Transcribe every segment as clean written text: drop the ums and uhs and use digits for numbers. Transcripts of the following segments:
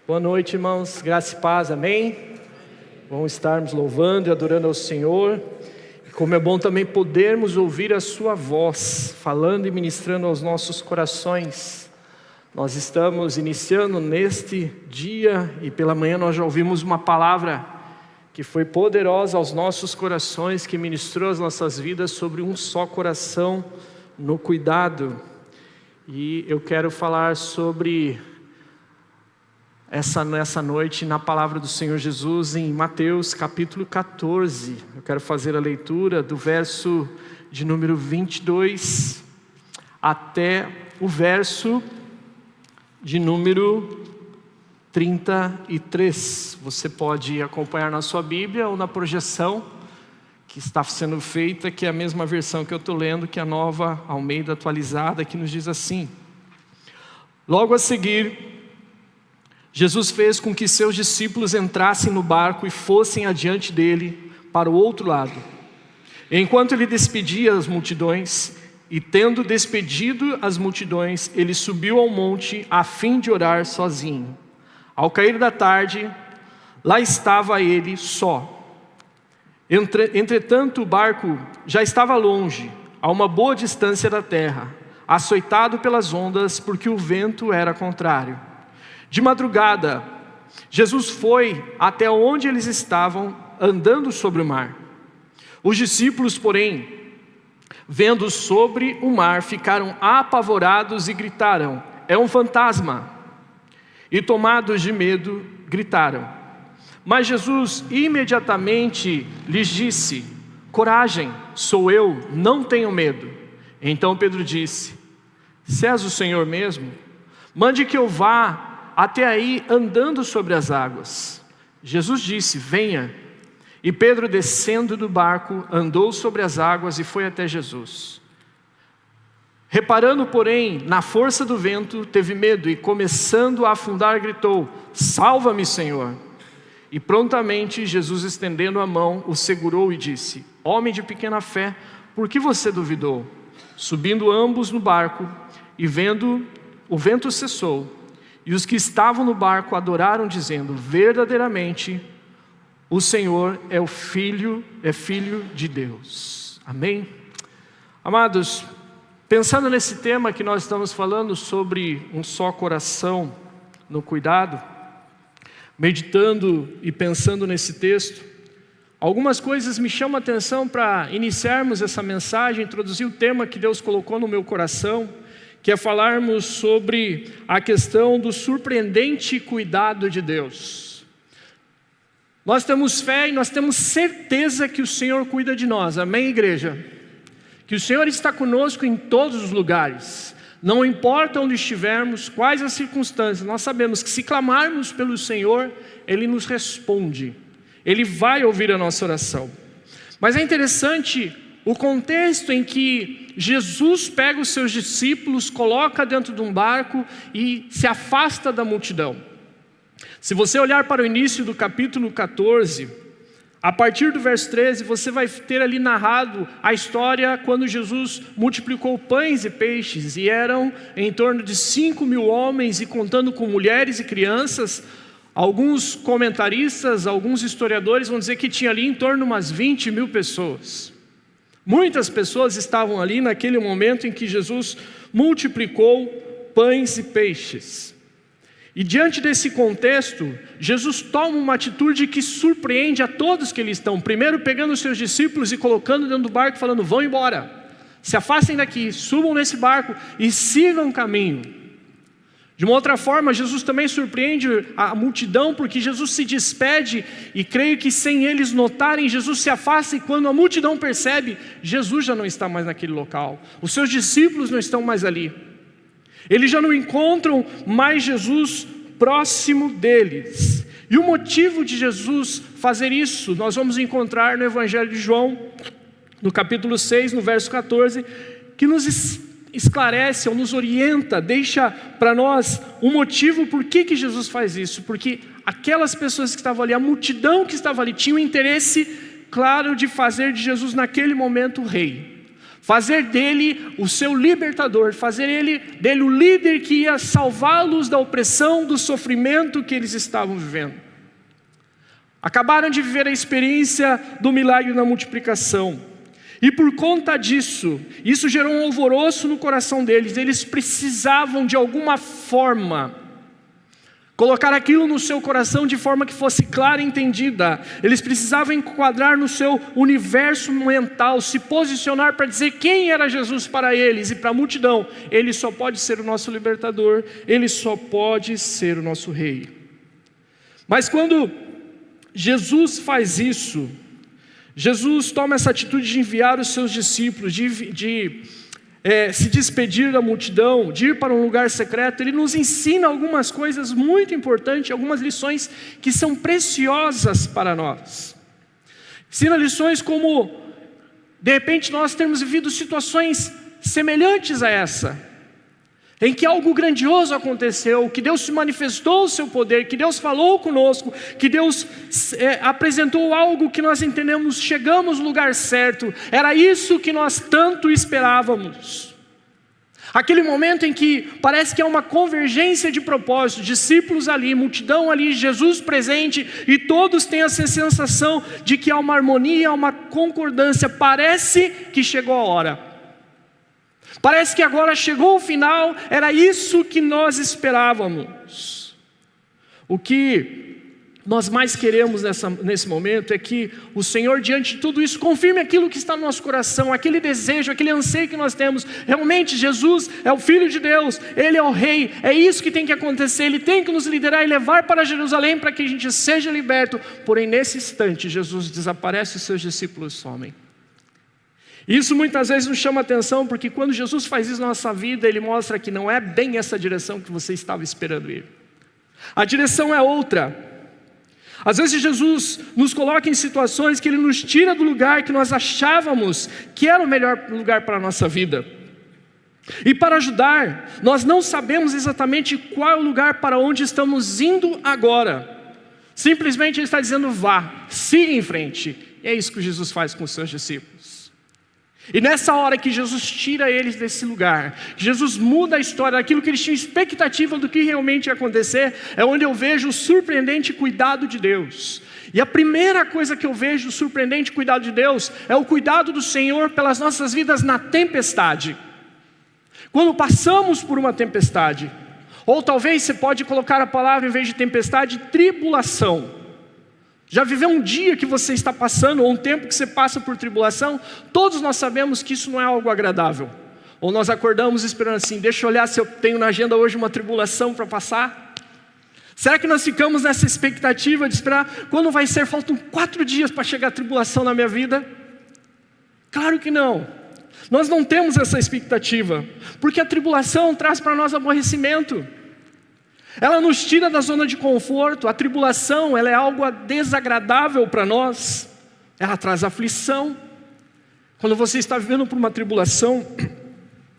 Boa noite, irmãos, graça e paz, amém? Bom estarmos louvando e adorando ao Senhor. E como é bom também podermos ouvir a sua voz, falando e ministrando aos nossos corações. Nós estamos iniciando neste dia e pela manhã nós já ouvimos uma palavra que foi poderosa aos nossos corações, que ministrou as nossas vidas sobre um só coração no cuidado. E eu quero falar sobre nessa noite na palavra do Senhor Jesus em Mateus capítulo 14. Eu quero fazer a leitura do verso de número 22 até o verso de número 33. Você pode acompanhar na sua Bíblia ou na projeção que está sendo feita, que é a mesma versão que eu estou lendo, que é a Nova Almeida atualizada, que nos diz assim: logo a seguir, Jesus fez com que seus discípulos entrassem no barco e fossem adiante dele para o outro lado. Enquanto ele despedia as multidões, e tendo despedido as multidões, ele subiu ao monte a fim de orar sozinho. Ao cair da tarde, lá estava ele só. Entretanto, o barco já estava longe, a uma boa distância da terra, açoitado pelas ondas, porque o vento era contrário. De madrugada, Jesus foi até onde eles estavam, andando sobre o mar. Os discípulos, porém, vendo sobre o mar, ficaram apavorados e gritaram: é um fantasma! E tomados de medo, gritaram. Mas Jesus imediatamente lhes disse: coragem, sou eu, não tenham medo. Então Pedro disse: se és o Senhor mesmo, mande que eu vá até aí andando sobre as águas. Jesus disse: venha. E Pedro, descendo do barco, andou sobre as águas e foi até Jesus. Reparando, porém, na força do vento, teve medo e, começando a afundar, gritou: salva-me, Senhor! E prontamente Jesus, estendendo a mão, o segurou e disse: homem de pequena fé, por que você duvidou? Subindo ambos no barco e vendo o vento cessou, e os que estavam no barco adoraram, dizendo: verdadeiramente o Senhor é filho de Deus. Amém? Amados, pensando nesse tema que nós estamos falando sobre um só coração no cuidado, meditando e pensando nesse texto, algumas coisas me chamam a atenção para iniciarmos essa mensagem, introduzir o tema que Deus colocou no meu coração, que é falarmos sobre a questão do surpreendente cuidado de Deus. Nós temos fé e nós temos certeza que o Senhor cuida de nós, amém, igreja? Que o Senhor está conosco em todos os lugares, não importa onde estivermos, quais as circunstâncias, nós sabemos que se clamarmos pelo Senhor, Ele nos responde, Ele vai ouvir a nossa oração. Mas é interessante o contexto em que Jesus pega os seus discípulos, coloca dentro de um barco e se afasta da multidão. Se você olhar para o início do capítulo 14, a partir do verso 13, você vai ter ali narrado a história quando Jesus multiplicou pães e peixes, e eram em torno de 5.000 homens, e contando com mulheres e crianças. Alguns comentaristas, alguns historiadores vão dizer que tinha ali em torno de umas 20.000 pessoas. Muitas pessoas estavam ali naquele momento em que Jesus multiplicou pães e peixes. E diante desse contexto, Jesus toma uma atitude que surpreende a todos que ali estão. Primeiro pegando os seus discípulos e colocando dentro do barco, falando: vão embora, se afastem daqui, subam nesse barco e sigam o caminho. De uma outra forma, Jesus também surpreende a multidão, porque Jesus se despede e creio que sem eles notarem, Jesus se afasta, e quando a multidão percebe, Jesus já não está mais naquele local. Os seus discípulos não estão mais ali. Eles já não encontram mais Jesus próximo deles. E o motivo de Jesus fazer isso, nós vamos encontrar no Evangelho de João, no capítulo 6, no verso 14, que nos esclarece ou nos orienta, deixa para nós um motivo por que Jesus faz isso. Porque aquelas pessoas que estavam ali, a multidão que estava ali, tinha um interesse claro de fazer de Jesus naquele momento o rei. fazer dele o seu libertador, fazer dele o líder que ia salvá-los da opressão, do sofrimento que eles estavam vivendo. Acabaram de viver a experiência do milagre da multiplicação. E por conta disso, isso gerou um alvoroço no coração deles. Eles precisavam de alguma forma colocar aquilo no seu coração de forma que fosse clara e entendida. Eles precisavam enquadrar no seu universo mental, se posicionar para dizer quem era Jesus para eles e para a multidão. Ele só pode ser o nosso libertador, ele só pode ser o nosso rei. Mas quando Jesus faz isso, Jesus toma essa atitude de enviar os seus discípulos, de se despedir da multidão, de ir para um lugar secreto. Ele nos ensina algumas coisas muito importantes, algumas lições que são preciosas para nós. Ensina lições como, de repente, nós temos vivido situações semelhantes a essa, em que algo grandioso aconteceu, que Deus se manifestou o seu poder, que Deus falou conosco, que Deus apresentou algo que nós entendemos, chegamos no lugar certo, era isso que nós tanto esperávamos. Aquele momento em que parece que há uma convergência de propósitos, discípulos ali, multidão ali, Jesus presente, e todos têm essa sensação de que há uma harmonia, há uma concordância, parece que chegou a hora. Parece que agora chegou o final, era isso que nós esperávamos. O que nós mais queremos nesse momento é que o Senhor, diante de tudo isso, confirme aquilo que está no nosso coração, aquele desejo, aquele anseio que nós temos. Realmente Jesus é o Filho de Deus, Ele é o Rei, é isso que tem que acontecer, Ele tem que nos liderar e levar para Jerusalém para que a gente seja liberto. Porém, nesse instante, Jesus desaparece e os seus discípulos somem. Isso muitas vezes nos chama atenção, porque quando Jesus faz isso na nossa vida, Ele mostra que não é bem essa direção que você estava esperando ir. A direção é outra. Às vezes Jesus nos coloca em situações que Ele nos tira do lugar que nós achávamos que era o melhor lugar para a nossa vida. E para ajudar, nós não sabemos exatamente qual é o lugar para onde estamos indo agora. Simplesmente Ele está dizendo: vá, siga em frente. E é isso que Jesus faz com os seus discípulos. E nessa hora que Jesus tira eles desse lugar, que Jesus muda a história, daquilo que eles tinham expectativa do que realmente ia acontecer, é onde eu vejo o surpreendente cuidado de Deus. E a primeira coisa que eu vejo do surpreendente cuidado de Deus é o cuidado do Senhor pelas nossas vidas na tempestade. Quando passamos por uma tempestade, ou talvez você pode colocar a palavra, em vez de tempestade, tribulação. Já viveu um dia que você está passando, ou um tempo que você passa por tribulação? Todos nós sabemos que isso não é algo agradável. Ou nós acordamos esperando assim: deixa eu olhar se eu tenho na agenda hoje uma tribulação para passar. Será que nós ficamos nessa expectativa de esperar quando vai ser? Faltam 4 dias para chegar a tribulação na minha vida? Claro que não. Nós não temos essa expectativa, porque a tribulação traz para nós aborrecimento. Ela nos tira da zona de conforto. A tribulação, ela é algo desagradável para nós. Ela traz aflição. Quando você está vivendo por uma tribulação,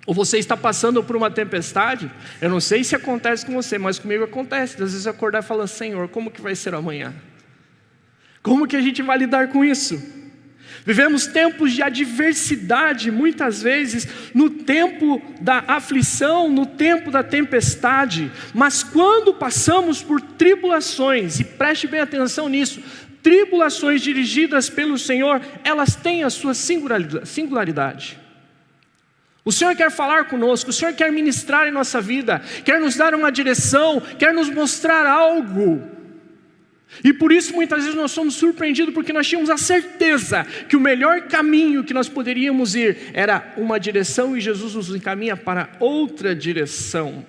ou você está passando por uma tempestade, eu não sei se acontece com você, mas comigo acontece. Às vezes eu acordar e falar: Senhor, como que vai ser amanhã? Como que a gente vai lidar com isso? Vivemos tempos de adversidade, muitas vezes, no tempo da aflição, no tempo da tempestade. Mas quando passamos por tribulações, e preste bem atenção nisso, tribulações dirigidas pelo Senhor, elas têm a sua singularidade. O Senhor quer falar conosco, o Senhor quer ministrar em nossa vida, quer nos dar uma direção, quer nos mostrar algo. E por isso muitas vezes nós somos surpreendidos, porque nós tínhamos a certeza que o melhor caminho que nós poderíamos ir era uma direção, e Jesus nos encaminha para outra direção.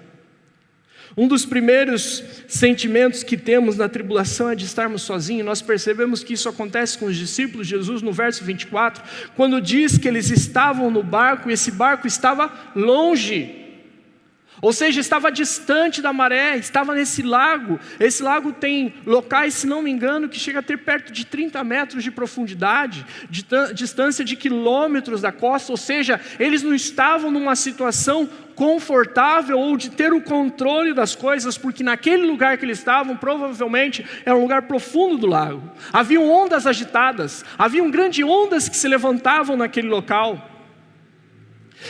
Um dos primeiros sentimentos que temos na tribulação é de estarmos sozinhos. Nós percebemos que isso acontece com os discípulos de Jesus no verso 24, quando diz que eles estavam no barco, e esse barco estava longe. Ou seja, estava distante da maré, estava nesse lago. Esse lago tem locais, se não me engano, que chega a ter perto de 30 metros de profundidade, de distância de quilômetros da costa. Ou seja, eles não estavam numa situação confortável ou de ter o controle das coisas, porque naquele lugar que eles estavam, provavelmente era um lugar profundo do lago. Haviam ondas agitadas, haviam grandes ondas que se levantavam naquele local.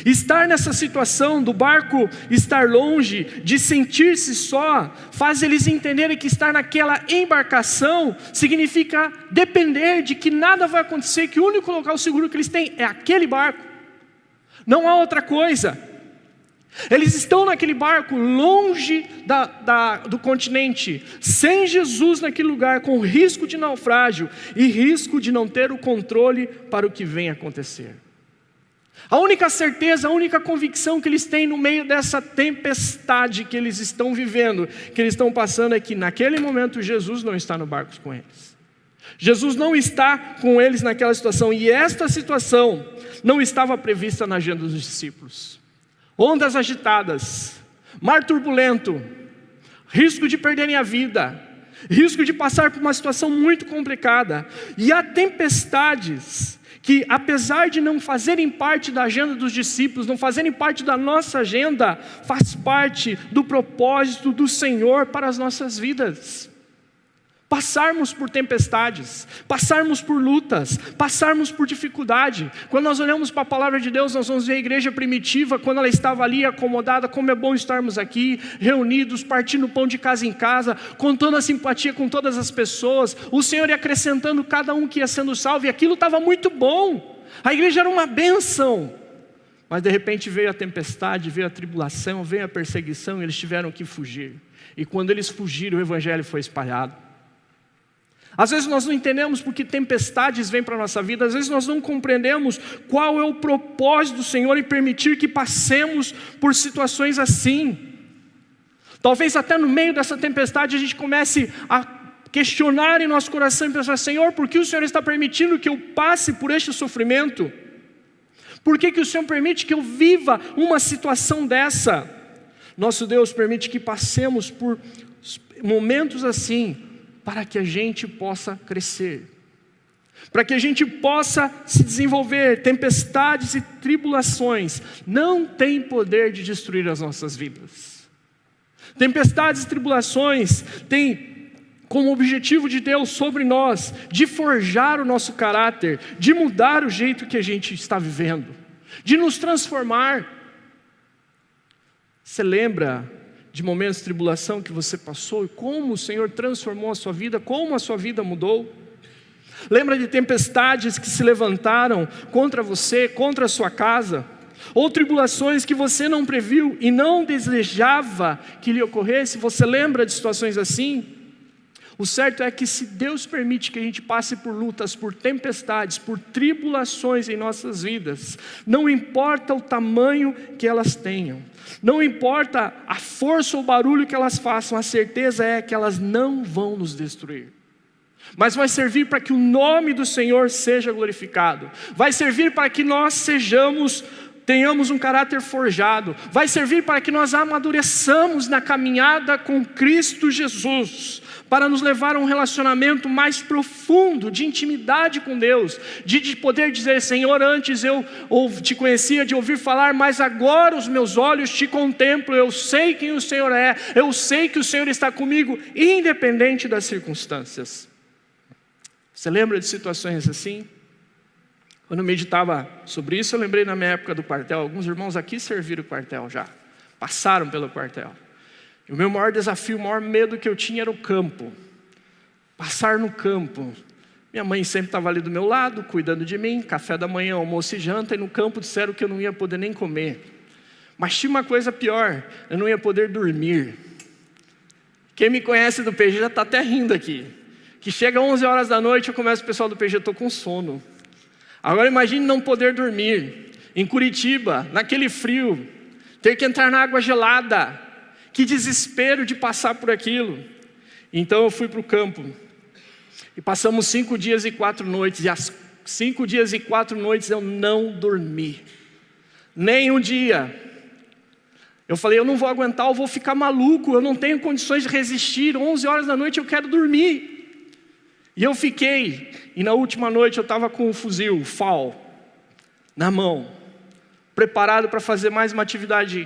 Estar nessa situação do barco estar longe, de sentir-se só, faz eles entenderem que estar naquela embarcação significa depender de que nada vai acontecer, que o único local seguro que eles têm é aquele barco, não há outra coisa. Eles estão naquele barco, longe do continente, sem Jesus naquele lugar, com risco de naufrágio e risco de não ter o controle para o que vem acontecer. A única certeza, a única convicção que eles têm no meio dessa tempestade que eles estão vivendo, que eles estão passando, é que naquele momento Jesus não está no barco com eles. Jesus não está com eles naquela situação, e esta situação não estava prevista na agenda dos discípulos. Ondas agitadas, mar turbulento, risco de perderem a vida, risco de passar por uma situação muito complicada, e há tempestades que, apesar de não fazerem parte da agenda dos discípulos, não fazerem parte da nossa agenda, faz parte do propósito do Senhor para as nossas vidas. Passarmos por tempestades, passarmos por lutas, passarmos por dificuldade. Quando nós olhamos para a palavra de Deus, nós vamos ver a igreja primitiva, quando ela estava ali acomodada, como é bom estarmos aqui, reunidos, partindo pão de casa em casa, contando a simpatia com todas as pessoas, o Senhor ia acrescentando cada um que ia sendo salvo, e aquilo estava muito bom, a igreja era uma bênção. Mas de repente veio a tempestade, veio a tribulação, veio a perseguição, e eles tiveram que fugir. E quando eles fugiram, o evangelho foi espalhado. Às vezes nós não entendemos porque tempestades vêm para a nossa vida, às vezes nós não compreendemos qual é o propósito do Senhor em permitir que passemos por situações assim. Talvez até no meio dessa tempestade a gente comece a questionar em nosso coração e pensar: Senhor, por que o Senhor está permitindo que eu passe por este sofrimento? Por que o Senhor permite que eu viva uma situação dessa? Nosso Deus permite que passemos por momentos assim, para que a gente possa crescer, para que a gente possa se desenvolver. Tempestades e tribulações não têm poder de destruir as nossas vidas. Tempestades e tribulações têm como objetivo de Deus sobre nós, de forjar o nosso caráter, de mudar o jeito que a gente está vivendo, de nos transformar. Você lembra de momentos de tribulação que você passou e como o Senhor transformou a sua vida, como a sua vida mudou? Lembra de tempestades que se levantaram contra você, contra a sua casa? Ou tribulações que você não previu e não desejava que lhe ocorresse? Você lembra de situações assim? O certo é que se Deus permite que a gente passe por lutas, por tempestades, por tribulações em nossas vidas, não importa o tamanho que elas tenham, não importa a força ou o barulho que elas façam, a certeza é que elas não vão nos destruir. Mas vai servir para que o nome do Senhor seja glorificado, vai servir para que nós tenhamos um caráter forjado, vai servir para que nós amadureçamos na caminhada com Cristo Jesus, para nos levar a um relacionamento mais profundo, de intimidade com Deus, de poder dizer: Senhor, antes eu te conhecia de ouvir falar, mas agora os meus olhos te contemplam, eu sei quem o Senhor é, eu sei que o Senhor está comigo, independente das circunstâncias. Você lembra de situações assim? Quando eu meditava sobre isso, eu lembrei na minha época do quartel. Alguns irmãos aqui serviram o quartel já, passaram pelo quartel. E o meu maior desafio, o maior medo que eu tinha era o campo. Passar no campo. Minha mãe sempre estava ali do meu lado, cuidando de mim, café da manhã, almoço e janta, e no campo disseram que eu não ia poder nem comer. Mas tinha uma coisa pior, eu não ia poder dormir. Quem me conhece do PG já está até rindo aqui. Que chega 11 horas da noite, eu começo o pessoal do PG, estou com sono. Agora imagine não poder dormir, em Curitiba, naquele frio, ter que entrar na água gelada, que desespero de passar por aquilo. Então eu fui para o campo, e passamos 5 dias e 4 noites, e as 5 dias e 4 noites eu não dormi, nem um dia. Eu falei: eu não vou aguentar, eu vou ficar maluco, eu não tenho condições de resistir, 11 horas da noite eu quero dormir. E eu fiquei, e na última noite eu estava com o fuzil, o FAL, na mão, preparado para fazer mais uma atividade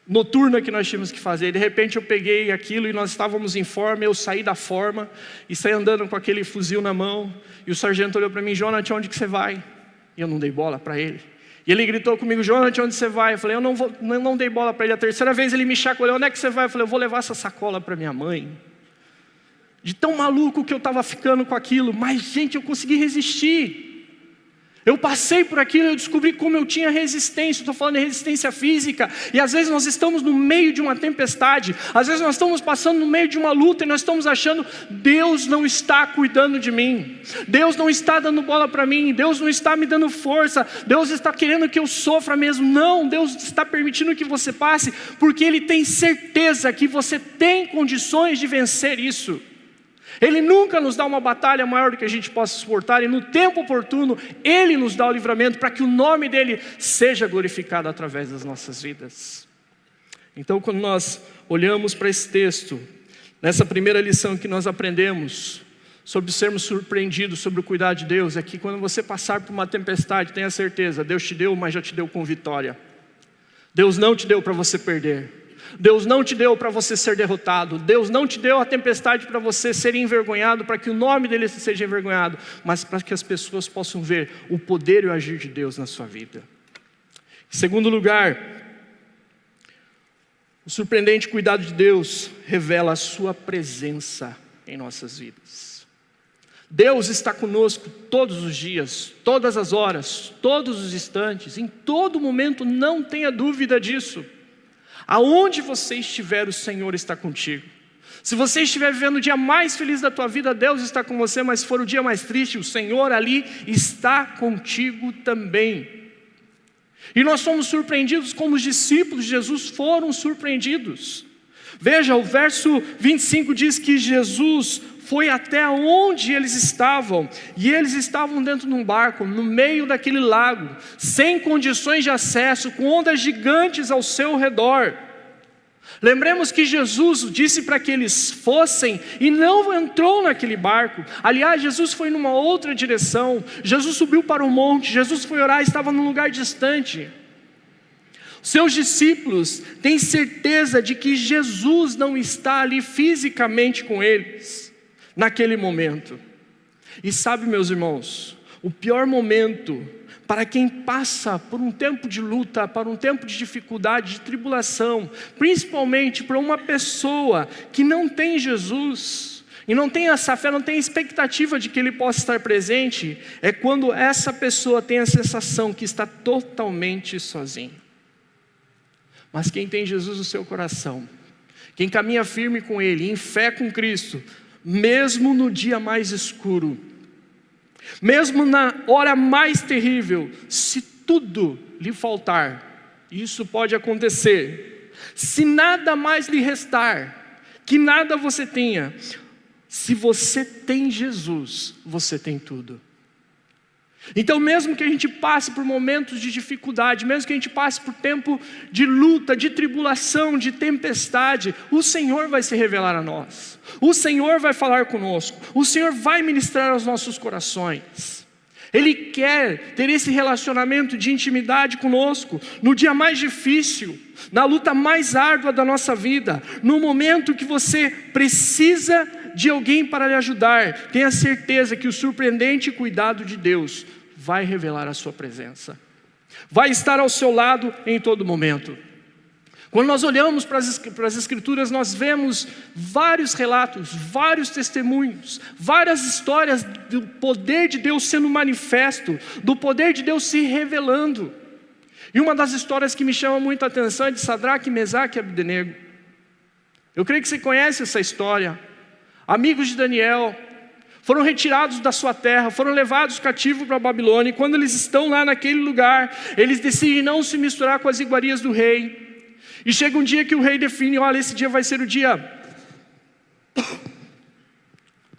noturna que nós tínhamos que fazer. E de repente eu peguei aquilo e nós estávamos em forma, eu saí da forma e saí andando com aquele fuzil na mão. E o sargento olhou para mim: Jonathan, onde que você vai? E eu não dei bola para ele. E ele gritou comigo: Jonathan, onde você vai? Eu falei: eu não dei bola para ele. A terceira vez ele me chacoalhou: onde é que você vai? Eu falei: eu vou levar essa sacola para minha mãe. De tão maluco que eu estava ficando com aquilo. Mas, gente, eu consegui resistir. Eu passei por aquilo, eu descobri como eu tinha resistência. Estou falando de resistência física. E às vezes nós estamos no meio de uma tempestade. Às vezes nós estamos passando no meio de uma luta e nós estamos achando: Deus não está cuidando de mim. Deus não está dando bola para mim. Deus não está me dando força. Deus está querendo que eu sofra mesmo. Não, Deus está permitindo que você passe, porque Ele tem certeza que você tem condições de vencer isso. Ele nunca nos dá uma batalha maior do que a gente possa suportar, e no tempo oportuno, Ele nos dá o livramento para que o nome dEle seja glorificado através das nossas vidas. Então, quando nós olhamos para esse texto, nessa primeira lição que nós aprendemos sobre sermos surpreendidos sobre o cuidado de Deus, é que quando você passar por uma tempestade, tenha certeza: Deus te deu, mas já te deu com vitória. Deus não te deu para você perder. Deus não te deu para você ser derrotado. Deus não te deu a tempestade para você ser envergonhado, para que o nome dele seja envergonhado, mas para que as pessoas possam ver o poder e o agir de Deus na sua vida. Em segundo lugar, o surpreendente cuidado de Deus revela a sua presença em nossas vidas. Deus está conosco todos os dias, todas as horas, todos os instantes, em todo momento, não tenha dúvida disso. Aonde você estiver, o Senhor está contigo. Se você estiver vivendo o dia mais feliz da tua vida, Deus está com você, mas se for o dia mais triste, o Senhor ali está contigo também. E nós somos surpreendidos como os discípulos de Jesus foram surpreendidos. Veja, o verso 25 diz que Jesus foi até onde eles estavam, e eles estavam dentro de um barco, no meio daquele lago, sem condições de acesso, com ondas gigantes ao seu redor. Lembremos que Jesus disse para que eles fossem, e não entrou naquele barco. Aliás, Jesus foi numa outra direção. Jesus subiu para o monte, Jesus foi orar, estava num lugar distante. Seus discípulos têm certeza de que Jesus não está ali fisicamente com eles naquele momento. E sabe, meus irmãos, o pior momento para quem passa por um tempo de luta, para um tempo de dificuldade, de tribulação, principalmente para uma pessoa que não tem Jesus, e não tem essa fé, não tem expectativa de que Ele possa estar presente, é quando essa pessoa tem a sensação que está totalmente sozinho. Mas quem tem Jesus no seu coração, quem caminha firme com Ele, em fé com Cristo, mesmo no dia mais escuro, mesmo na hora mais terrível, se tudo lhe faltar, isso pode acontecer, se nada mais lhe restar, que nada você tenha, se você tem Jesus, você tem tudo. Então, mesmo que a gente passe por momentos de dificuldade, mesmo que a gente passe por tempo de luta, de tribulação, de tempestade, o Senhor vai se revelar a nós, o Senhor vai falar conosco, o Senhor vai ministrar aos nossos corações. Ele quer ter esse relacionamento de intimidade conosco, no dia mais difícil, na luta mais árdua da nossa vida, no momento que você precisa de alguém para lhe ajudar. Tenha certeza que o surpreendente cuidado de Deus vai revelar a sua presença, vai estar ao seu lado em todo momento. Quando nós olhamos para as Escrituras, nós vemos vários relatos, vários testemunhos, várias histórias do poder de Deus sendo manifesto, do poder de Deus se revelando. E uma das histórias que me chama muito a atenção é de Sadraque, Mesaque e Abdenego. Eu creio que você conhece essa história. Amigos de Daniel foram retirados da sua terra, foram levados cativos para a Babilônia, e quando eles estão lá naquele lugar, eles decidem não se misturar com as iguarias do rei. E chega um dia que o rei define: olha, esse dia vai ser o dia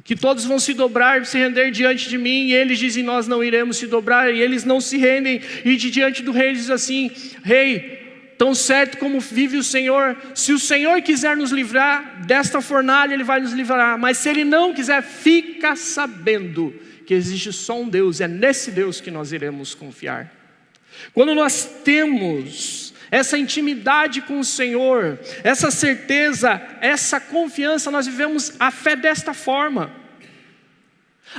que todos vão se dobrar e se render diante de mim. E eles dizem: nós não iremos se dobrar. E eles não se rendem, e de diante do rei diz assim: rei, tão certo como vive o Senhor, se o Senhor quiser nos livrar desta fornalha, Ele vai nos livrar, mas se Ele não quiser, fica sabendo que existe só um Deus, é nesse Deus que nós iremos confiar. Quando nós temos essa intimidade com o Senhor, essa certeza, essa confiança, nós vivemos a fé desta forma.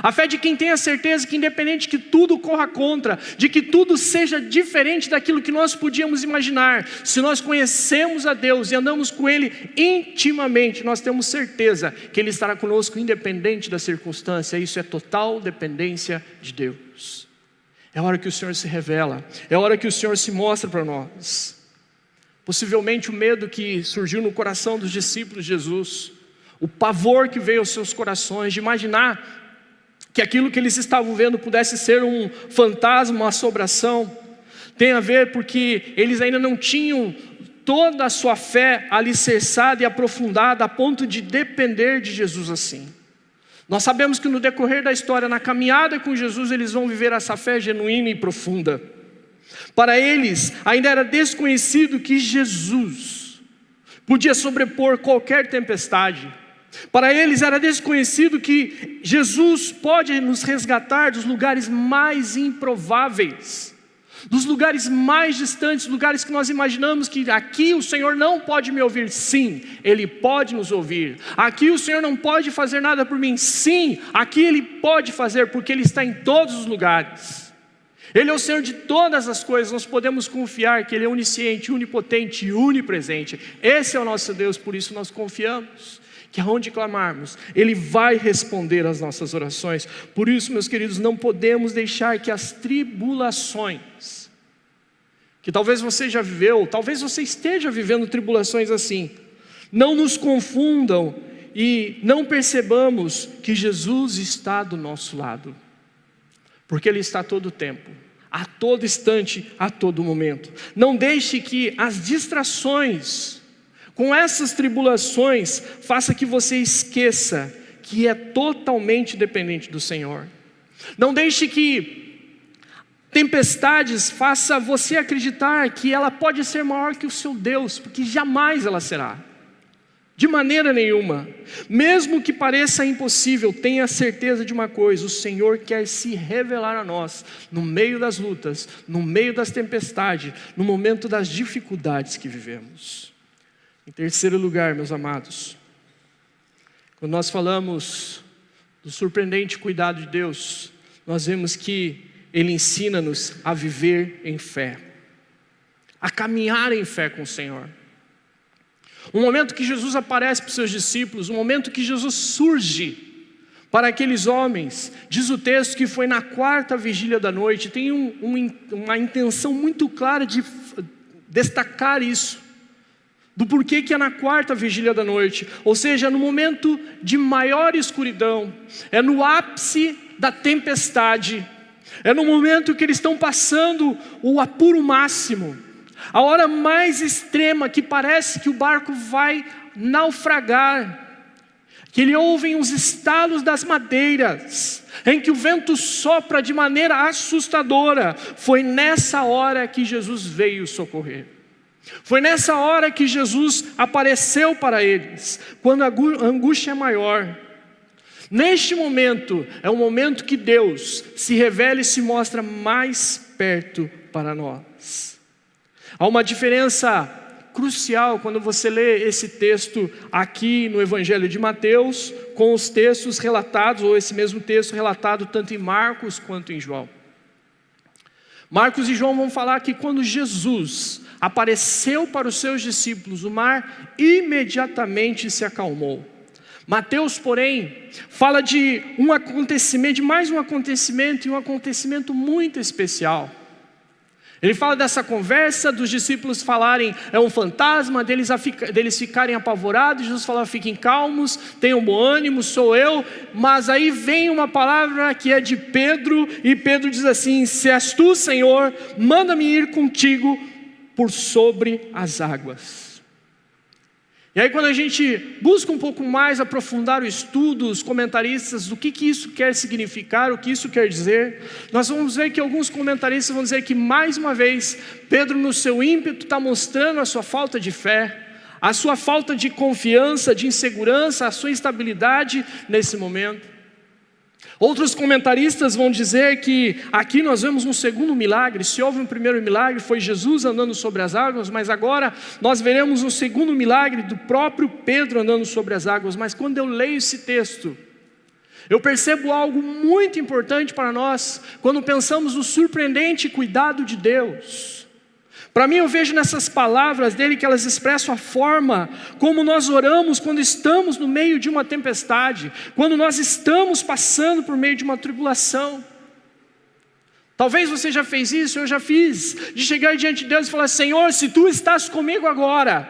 A fé de quem tem a certeza que, independente que tudo corra contra, de que tudo seja diferente daquilo que nós podíamos imaginar, se nós conhecemos a Deus e andamos com Ele intimamente, nós temos certeza que Ele estará conosco independente da circunstância. Isso é total dependência de Deus. É hora que o Senhor se revela, é hora que o Senhor se mostra para nós. Possivelmente o medo que surgiu no coração dos discípulos de Jesus, o pavor que veio aos seus corações de imaginar que aquilo que eles estavam vendo pudesse ser um fantasma, uma assombração, tem a ver porque eles ainda não tinham toda a sua fé alicerçada e aprofundada a ponto de depender de Jesus assim. Nós sabemos que no decorrer da história, na caminhada com Jesus, eles vão viver essa fé genuína e profunda. Para eles, ainda era desconhecido que Jesus podia sobrepor qualquer tempestade. Para eles era desconhecido que Jesus pode nos resgatar dos lugares mais improváveis, dos lugares mais distantes, lugares que nós imaginamos que aqui o Senhor não pode me ouvir. Sim, Ele pode nos ouvir. Aqui o Senhor não pode fazer nada por mim. Sim, aqui Ele pode fazer, porque Ele está em todos os lugares. Ele é o Senhor de todas as coisas. Nós podemos confiar que Ele é onisciente, onipotente e onipresente. Esse é o nosso Deus, por isso nós confiamos que aonde clamarmos, Ele vai responder às nossas orações. Por isso, meus queridos, não podemos deixar que as tribulações, que talvez você já viveu, talvez você esteja vivendo tribulações assim, não nos confundam e não percebamos que Jesus está do nosso lado, porque Ele está a todo tempo, a todo instante, a todo momento. Não deixe que as distrações com essas tribulações faça que você esqueça que é totalmente dependente do Senhor. Não deixe que tempestades faça você acreditar que ela pode ser maior que o seu Deus, porque jamais ela será. De maneira nenhuma. Mesmo que pareça impossível, tenha certeza de uma coisa: o Senhor quer se revelar a nós no meio das lutas, no meio das tempestades, no momento das dificuldades que vivemos. Em terceiro lugar, meus amados, quando nós falamos do surpreendente cuidado de Deus, nós vemos que Ele ensina-nos a viver em fé, a caminhar em fé com o Senhor. Um momento que Jesus aparece para os seus discípulos, um momento que Jesus surge para aqueles homens, diz o texto que foi na 4ª vigília da noite. Tem uma intenção muito clara de destacar isso, do porquê que é na 4ª vigília da noite, ou seja, no momento de maior escuridão, é no ápice da tempestade, é no momento que eles estão passando o apuro máximo, a hora mais extrema, que parece que o barco vai naufragar, que eles ouvem os estalos das madeiras, em que o vento sopra de maneira assustadora. Foi nessa hora que Jesus veio socorrer. Foi nessa hora que Jesus apareceu para eles, quando a angústia é maior. Neste momento, é o momento que Deus se revela e se mostra mais perto para nós. Há uma diferença crucial quando você lê esse texto aqui no Evangelho de Mateus, com os textos relatados, ou esse mesmo texto relatado tanto em Marcos quanto em João. Marcos e João vão falar que quando Jesus apareceu para os seus discípulos, o mar imediatamente se acalmou. Mateus, porém, fala de um acontecimento, de mais um acontecimento, e um acontecimento muito especial. Ele fala dessa conversa, dos discípulos falarem, é um fantasma, deles ficarem apavorados. Jesus fala, fiquem calmos, tenham bom ânimo, sou eu. Mas aí vem uma palavra que é de Pedro, e Pedro diz assim: se és tu, Senhor, manda-me ir contigo por sobre as águas. E aí quando a gente busca um pouco mais aprofundar o estudo, os comentaristas, do que isso quer significar, o que isso quer dizer, nós vamos ver que alguns comentaristas vão dizer que mais uma vez, Pedro no seu ímpeto está mostrando a sua falta de fé, a sua falta de confiança, de insegurança, a sua instabilidade nesse momento. Outros comentaristas vão dizer que aqui nós vemos um segundo milagre. Se houve um primeiro milagre, foi Jesus andando sobre as águas, mas agora nós veremos um segundo milagre do próprio Pedro andando sobre as águas. Mas quando eu leio esse texto, Eu percebo algo muito importante para nós, quando pensamos no surpreendente cuidado de Deus. Para mim, eu vejo nessas palavras dele que elas expressam a forma como nós oramos quando estamos no meio de uma tempestade, quando nós estamos passando por meio de uma tribulação. Talvez você já fez isso, eu já fiz, de chegar diante de Deus e falar: Senhor, se Tu estás comigo agora,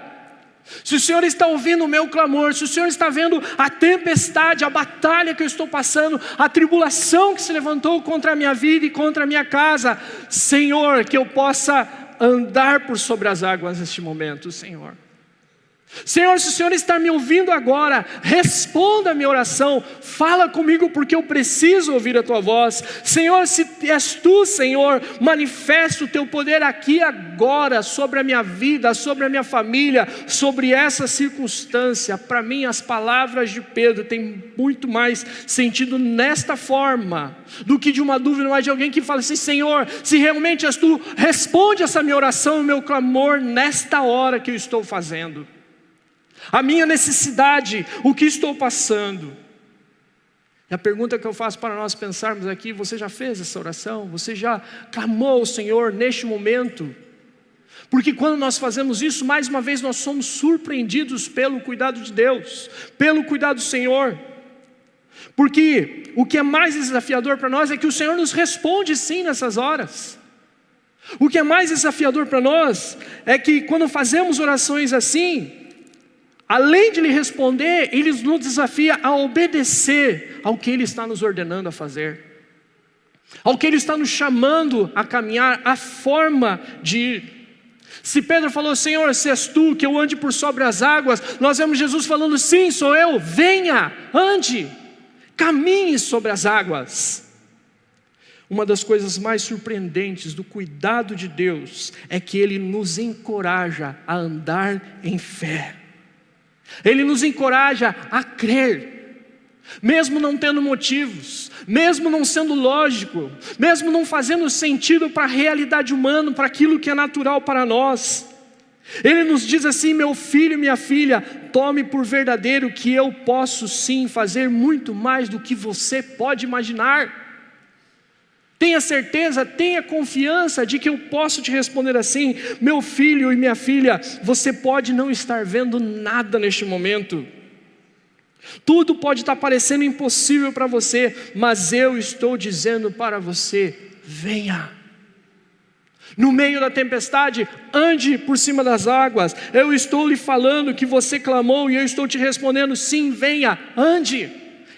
se o Senhor está ouvindo o meu clamor, se o Senhor está vendo a tempestade, a batalha que eu estou passando, a tribulação que se levantou contra a minha vida e contra a minha casa, Senhor, que eu possa andar por sobre as águas neste momento, Senhor. Senhor, se o Senhor está me ouvindo agora, responda a minha oração, fala comigo porque eu preciso ouvir a Tua voz. Senhor, se és Tu, Senhor, manifesta o Teu poder aqui agora, sobre a minha vida, sobre a minha família, sobre essa circunstância. Para mim, as palavras de Pedro têm muito mais sentido nesta forma, do que de uma dúvida, mas de alguém que fala assim: Senhor, se realmente és Tu, responde essa minha oração, o meu clamor, nesta hora que eu estou fazendo. A minha necessidade, o que estou passando. E a pergunta que eu faço para nós pensarmos aqui: você já fez essa oração? Você já clamou ao Senhor neste momento? Porque quando nós fazemos isso, mais uma vez nós somos surpreendidos pelo cuidado de Deus, pelo cuidado do Senhor. Porque o que é mais desafiador para nós é que o Senhor nos responde sim nessas horas. O que é mais desafiador para nós é que quando fazemos orações assim, além de lhe responder, Ele nos desafia a obedecer ao que Ele está nos ordenando a fazer, ao que Ele está nos chamando a caminhar, a forma de ir. Se Pedro falou: Senhor, se és Tu, que eu ande por sobre as águas, nós vemos Jesus falando: sim, sou eu, venha, ande, caminhe sobre as águas. Uma das coisas mais surpreendentes do cuidado de Deus é que Ele nos encoraja a andar em fé. Ele nos encoraja a crer, mesmo não tendo motivos, mesmo não sendo lógico, mesmo não fazendo sentido para a realidade humana, para aquilo que é natural para nós. Ele nos diz assim: meu filho e minha filha, tome por verdadeiro que eu posso sim fazer muito mais do que você pode imaginar. Tenha certeza, tenha confiança de que eu posso te responder assim: meu filho e minha filha, você pode não estar vendo nada neste momento, tudo pode estar parecendo impossível para você, mas eu estou dizendo para você: venha. No meio da tempestade, ande por cima das águas. Eu estou lhe falando que você clamou e eu estou te respondendo: sim, venha, ande.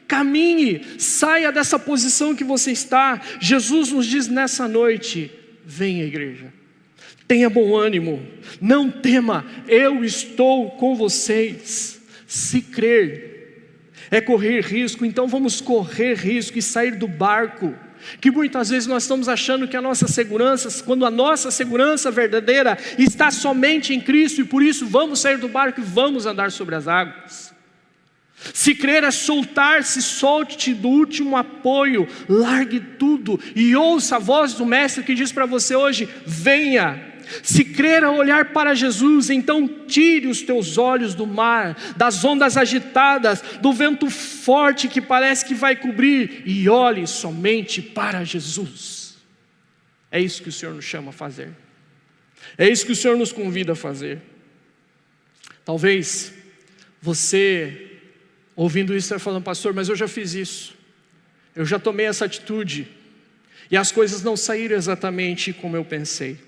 Caminhe, saia dessa posição que você está. Jesus nos diz nessa noite: venha, igreja, tenha bom ânimo, não tema, eu estou com vocês. Se crer é correr risco, então vamos correr risco e sair do barco, que muitas vezes nós estamos achando que a nossa segurança, quando a nossa segurança verdadeira está somente em Cristo, e por isso vamos sair do barco e vamos andar sobre as águas. Se crer é soltar-se, solte do último apoio, largue tudo e ouça a voz do Mestre que diz para você hoje: venha. Se crer é olhar para Jesus, então tire os teus olhos do mar, das ondas agitadas, do vento forte que parece que vai cobrir, e olhe somente para Jesus. É isso que o Senhor nos chama a fazer, é isso que o Senhor nos convida a fazer. Talvez você, ouvindo isso, está falando: pastor, mas eu já fiz isso, eu já tomei essa atitude, e as coisas não saíram exatamente como eu pensei.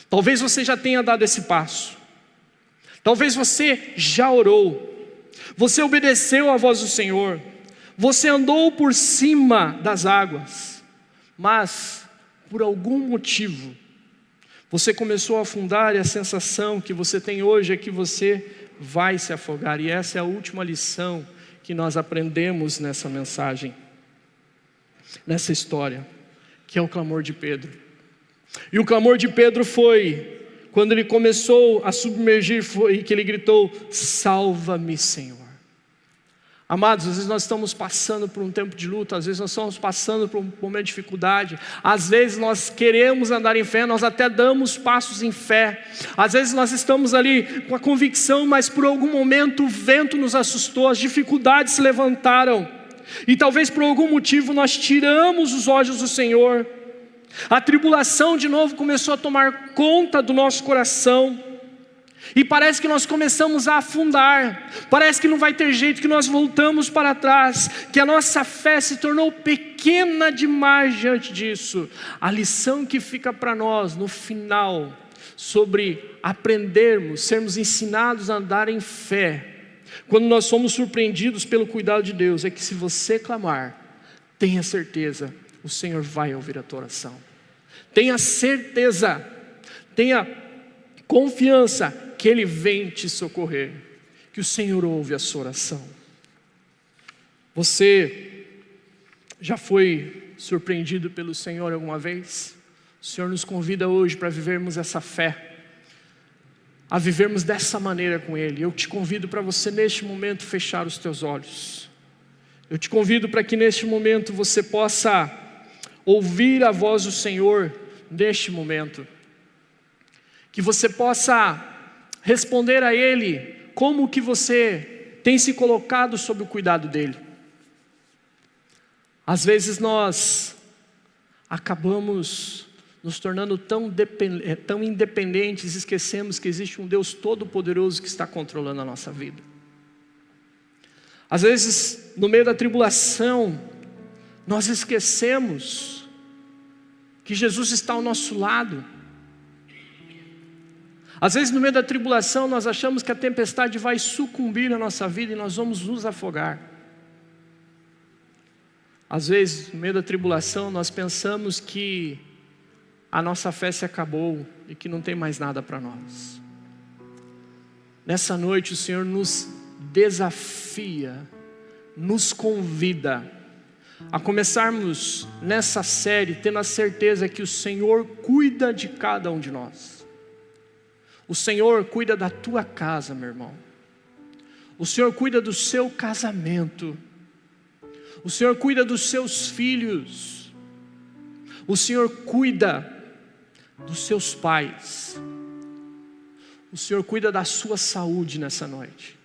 Talvez você já tenha dado esse passo, talvez você já orou, você obedeceu à voz do Senhor, você andou por cima das águas, mas por algum motivo você começou a afundar, e a sensação que você tem hoje é que você vai se afogar. E essa é a última lição que nós aprendemos nessa mensagem, nessa história, que é o clamor de Pedro. E o clamor de Pedro foi, quando ele começou a submergir, foi que ele gritou: salva-me, Senhor. Amados, às vezes nós estamos passando por um tempo de luta, às vezes nós estamos passando por um momento de dificuldade, às vezes nós queremos andar em fé, nós até damos passos em fé, às vezes nós estamos ali com a convicção, mas por algum momento o vento nos assustou, as dificuldades se levantaram, E talvez por algum motivo nós tiramos os olhos do Senhor. A tribulação de novo começou a tomar conta do nosso coração. E parece que nós começamos a afundar. Parece que não vai ter jeito, que nós voltamos para trás. Que a nossa fé se tornou pequena demais diante disso. A lição que fica para nós no final, sobre aprendermos, sermos ensinados a andar em fé, quando nós somos surpreendidos pelo cuidado de Deus, é que se você clamar, tenha certeza, o Senhor vai ouvir a tua oração. Tenha certeza, tenha confiança que Ele vem te socorrer, que o Senhor ouve a sua oração. Você já foi surpreendido pelo Senhor alguma vez? O Senhor nos convida hoje para vivermos essa fé, a vivermos dessa maneira com Ele. Eu te convido para você neste momento fechar os teus olhos. Eu te convido para que neste momento você possa ouvir a voz do Senhor neste momento. Que você possa responder a Ele como que você tem se colocado sob o cuidado dEle. Às vezes nós acabamos nos tornando tão independentes, esquecemos que existe um Deus todo-poderoso que está controlando a nossa vida. Às vezes, no meio da tribulação, nós esquecemos que Jesus está ao nosso lado. Às vezes, no meio da tribulação, nós achamos que a tempestade vai sucumbir na nossa vida e nós vamos nos afogar. Às vezes, no meio da tribulação, nós pensamos que a nossa fé se acabou e que não tem mais nada para nós. Nessa noite o Senhor nos desafia, nos convida a começarmos nessa série tendo a certeza que o Senhor cuida de cada um de nós. O Senhor cuida da tua casa, meu irmão. O Senhor cuida do seu casamento. O Senhor cuida dos seus filhos. O Senhor cuida dos seus pais. O Senhor cuida da sua saúde nessa noite.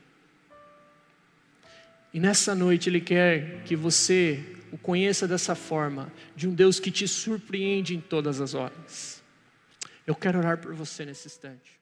E nessa noite Ele quer que você o conheça dessa forma, de um Deus que te surpreende em todas as horas. Eu quero orar por você nesse instante.